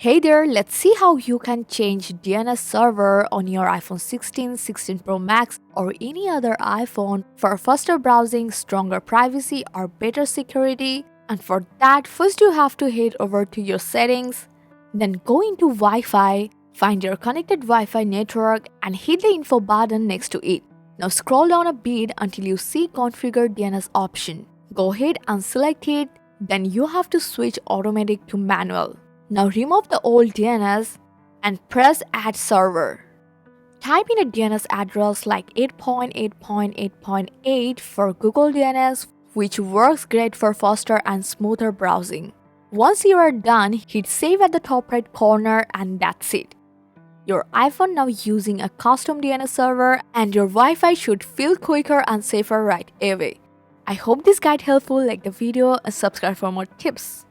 Hey there, let's see how you can change DNS server on your iPhone 16, 16 Pro Max or any other iPhone for faster browsing, stronger privacy or better security. And for that, first you have to head over to your settings, then go into Wi-Fi, find your connected Wi-Fi network and hit the info button next to it. Now scroll down a bit until you see Configure DNS option. Go ahead and select it, then you have to switch automatic to manual. Now remove the old DNS and press Add Server. Type in a DNS address like 8.8.8.8 for Google DNS, which works great for faster and smoother browsing. Once you are done, hit Save at the top right corner and that's it. Your iPhone now using a custom DNS server and your Wi-Fi should feel quicker and safer right away. I hope this guide helpful. Like the video and subscribe for more tips.